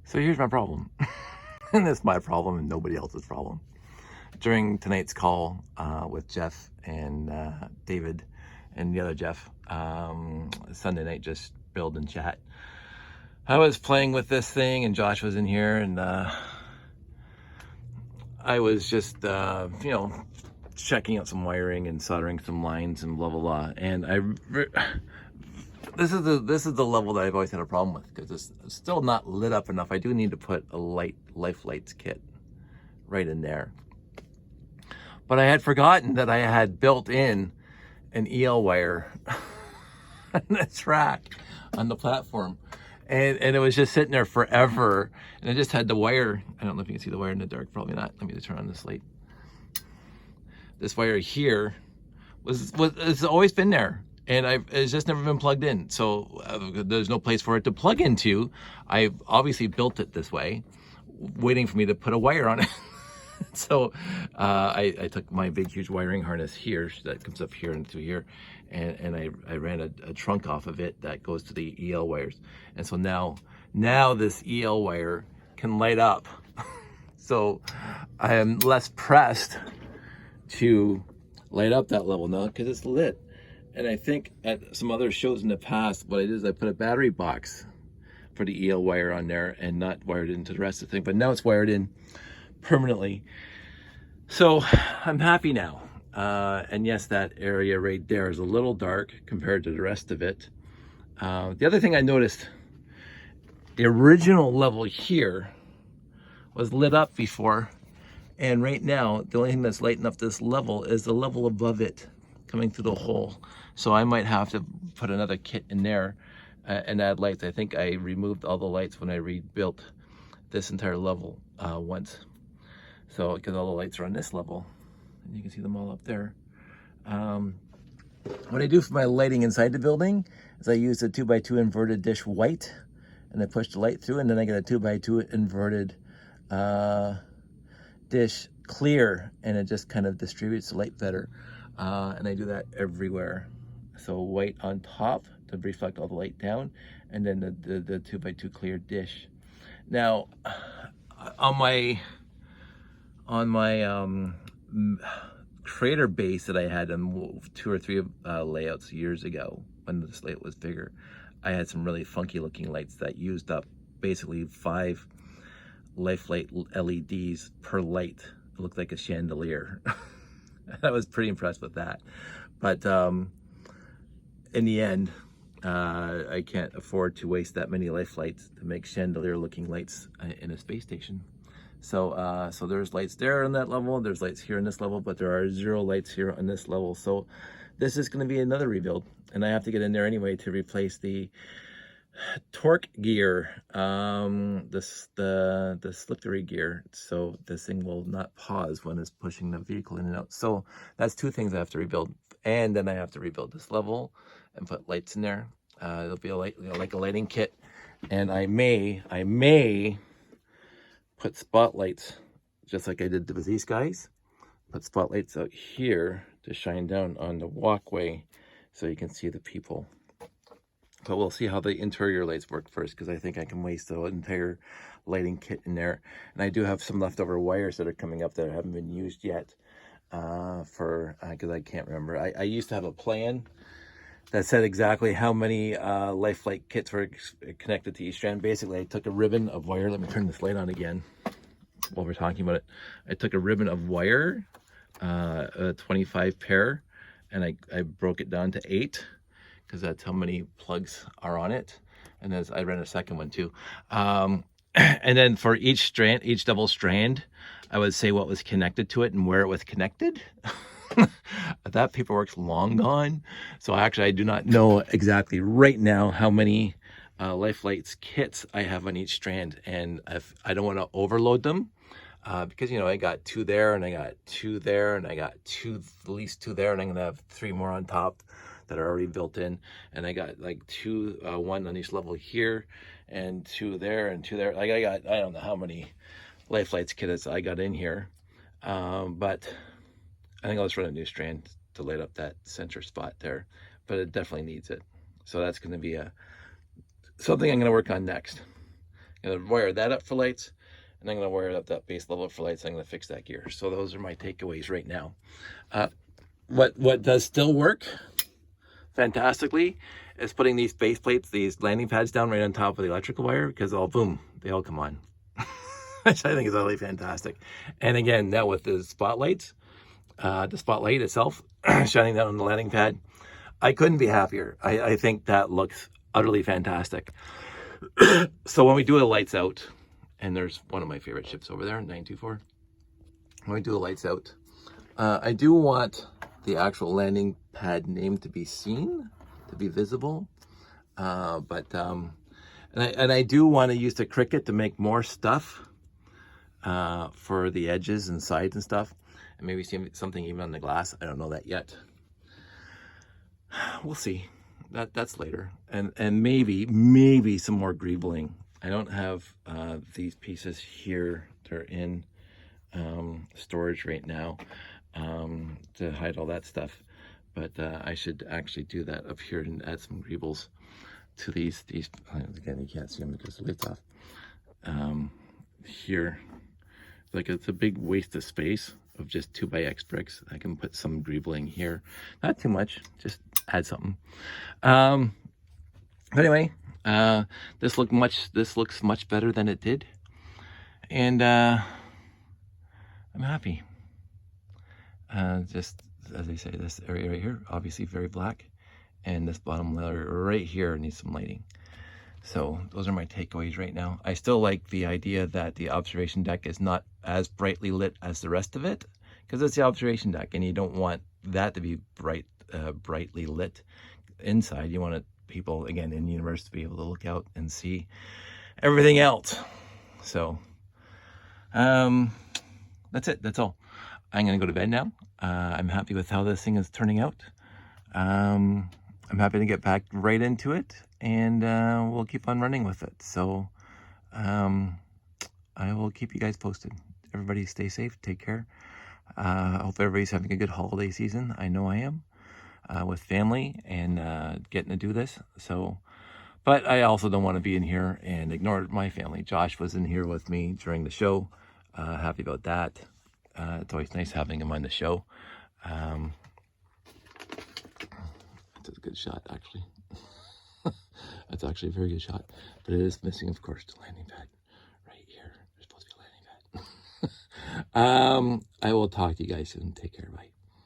So here's my problem. And it's my problem and nobody else's problem. During tonight's call with Jeff and David and the other Jeff, Sunday night, just build and chat, I was playing with this thing and Josh was in here and I was just, checking out some wiring and soldering some lines and blah, blah, blah. And this is the level that I've always had a problem with because it's still not lit up enough. I do need to put a life lights kit right in there. But I had forgotten that I had built in an EL wire on the track on the platform. And it was just sitting there forever. And I just had the wire. I don't know if you can see the wire in the dark. Probably not. Let me just turn on this light. This wire here it's always been there. And it's just never been plugged in. So there's no place for it to plug into. I've obviously built it this way, waiting for me to put a wire on it. So I took my big, huge wiring harness here that comes up here and through here, and I ran a trunk off of it that goes to the EL wires. And so now this EL wire can light up. So I am less pressed to light up that level now because it's lit. And I think at some other shows in the past, what I did is I put a battery box for the EL wire on there and not wired into the rest of the thing. But now it's wired in permanently. So I'm happy now. And yes, that area right there is a little dark compared to the rest of it. The other thing I noticed, the original level here was lit up before. And right now, the only thing that's lighting up this level is the level above it coming through the hole. So I might have to put another kit in there and add lights. I think I removed all the lights when I rebuilt this entire level once. So, because all the lights are on this level, and you can see them all up there. What I do for my lighting inside the building is I use a 2x2 inverted dish white, and I push the light through, and then I get a 2x2 inverted dish clear, and it just kind of distributes the light better. And I do that everywhere. So white on top to reflect all the light down, and then the 2x2 clear dish. Now, on my creator base that I had in 2 or 3 layouts years ago when the slate was bigger, I had some really funky looking lights that used up basically 5 life light LEDs per light. It looked like a chandelier. I was pretty impressed with that. But in the end, I can't afford to waste that many life lights to make chandelier looking lights in a space station. So so there's lights there on that level, there's lights here on this level, but there are 0 lights here on this level. So this is going to be another rebuild, and I have to get in there anyway to replace the torque gear, the slippery gear, so this thing will not pause when it's pushing the vehicle in and out. So that's 2 things I have to rebuild, and then I have to rebuild this level and put lights in there. It'll be a light, like a lighting kit, and I may put spotlights just like I did with these guys. Put spotlights out here to shine down on the walkway so you can see the people. But we'll see how the interior lights work first, because I think I can waste the entire lighting kit in there. And I do have some leftover wires that are coming up that haven't been used yet because I can't remember. I used to have a plan that said exactly how many life light kits were connected to each strand. Basically, I took a ribbon of wire. Let me turn this light on again while we're talking about it. I took a ribbon of wire, a 25 pair, and I broke it down to 8. Because that's how many plugs are on it. And then I ran a second one too. And then for each strand, each double strand, I would say what was connected to it and where it was connected. That paperwork's long gone. So actually I do not know exactly right now how many life lights kits I have on each strand. And if I don't want to overload them, because I got 2 there, and I got 2 there, and I got at least 2 there, and I'm gonna have 3 more on top that are already built in, and I got like 2, 1 on each level here, and 2 there, and 2 there. Like I don't know how many life lights kits I got in here, but I think I'll just run a new strand to light up that center spot there. But it definitely needs it, so that's going to be something I'm going to work on next. I'm going to wire that up for lights, and I'm going to wire up that base level for lights. I'm going to fix that gear. So those are my takeaways right now. What does still work fantastically is putting these base plates, these landing pads down right on top of the electrical wire, because all boom, they all come on. Which I think is really fantastic. And again, now with the spotlights, the spotlight itself shining down on the landing pad, I couldn't be happier. I think that looks utterly fantastic. So when we do the lights out, and there's one of my favorite ships over there, 924. When we do the lights out, I do want the actual landing pad name to be seen, to be visible. And I do want to use the Cricut to make more stuff for the edges and sides and stuff, and maybe see something even on the glass. I don't know that yet. We'll see. That's later, and maybe some more greebling. I don't have these pieces here. They're in storage right now to hide all that stuff, but I should actually do that up here and add some greebles to these. Again, you can't see them because the light's off. Here, like, it's a big waste of space of just 2x bricks. I can put some greebling here, not too much, just add something. Anyway, this looks much better than it did, and I'm happy. Just as I say, this area right here, obviously very black, and this bottom layer right here needs some lighting. So those are my takeaways right now. I still like the idea that the observation deck is not as brightly lit as the rest of it, because it's the observation deck, and you don't want that to be brightly lit inside. You want people, again, in the universe, to be able to look out and see everything else. So that's it. That's all. I'm going to go to bed now. I'm happy with how this thing is turning out. I'm happy to get back right into it, and we'll keep on running with it. So I will keep you guys posted. Everybody stay safe, take care. I hope everybody's having a good holiday season. I know I am, with family and getting to do this. So, but I also don't want to be in here and ignore my family. Josh was in here with me during the show. Happy about that. It's always nice having him on the show. That's a good shot, actually. That's actually a very good shot, but it is missing, of course, the landing pad right here. There's supposed to be a landing pad. I will talk to you guys soon. Take care. Bye.